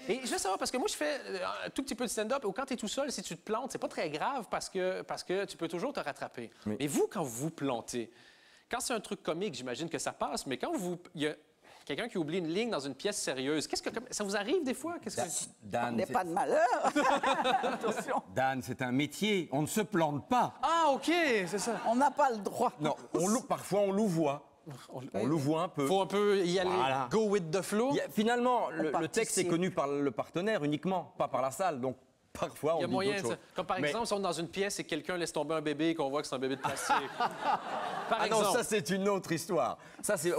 Et je veux savoir, parce que moi, je fais un tout petit peu de stand-up, ou quand tu es tout seul, si tu te plantes, c'est pas très grave parce que tu peux toujours te rattraper. Oui. Mais vous, quand vous vous plantez, quand c'est un truc comique, j'imagine que ça passe, mais quand il y a quelqu'un qui oublie une ligne dans une pièce sérieuse, ça vous arrive des fois? Dan, N'est pas de malheur. Attention. Dan, c'est un métier. On ne se plante pas. Ah, OK, c'est ça. On n'a pas le droit. Non, parfois on louvoie. On louvoie un peu. Faut un peu y aller, Voilà. go with the flow. Finalement, le texte est participe. connu par le partenaire uniquement, pas par la salle. Donc, parfois, on Il y a dit moyen, d'autres choses. comme par Mais- exemple, si on est dans une pièce et quelqu'un laisse tomber un bébé et qu'on voit que c'est un bébé de plastique. Par Ah exemple. non, ça c'est une autre histoire. Ça c'est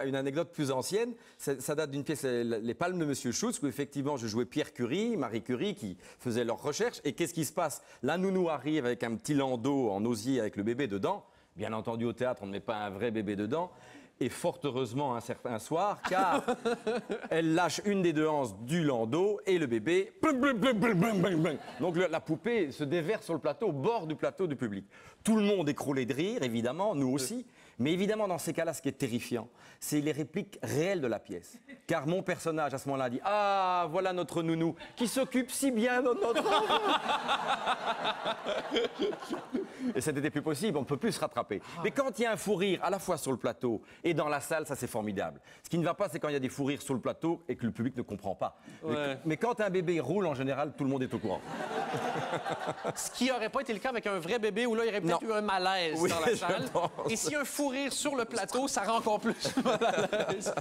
une anecdote plus ancienne. Ça date d'une pièce Les Palmes de Monsieur Schultz où effectivement je jouais Pierre Curie, Marie Curie qui faisaient leurs recherches. Et qu'est-ce qui se passe? La nounou arrive avec un petit landau en osier avec le bébé dedans. Bien entendu au théâtre on ne met pas un vrai bébé dedans. Et fort heureusement un certain soir, car elle lâche une des deux anses du landau et le bébé. Donc la poupée se déverse sur le plateau, au bord du plateau du public. Tout le monde écroulé de rire, évidemment, nous aussi. Mais évidemment, dans ces cas-là, ce qui est terrifiant, c'est les répliques réelles de la pièce. Car mon personnage, à ce moment-là, dit « Ah, voilà notre nounou qui s'occupe si bien de notre enfant !» Et ça n'était plus possible, on ne peut plus se rattraper. Mais quand il y a un fou rire, à la fois sur le plateau et dans la salle, ça c'est formidable. Ce qui ne va pas, c'est quand il y a des fous rires sur le plateau et que le public ne comprend pas. Ouais. Mais quand un bébé roule, en général, tout le monde est au courant. Ce qui n'aurait pas été le cas avec un vrai bébé où là, il y aurait peut-être Non. eu un malaise Oui, dans la je salle. pense. Et s'il y a un fou rire sur le plateau, ça rend encore plus mal à l'aise.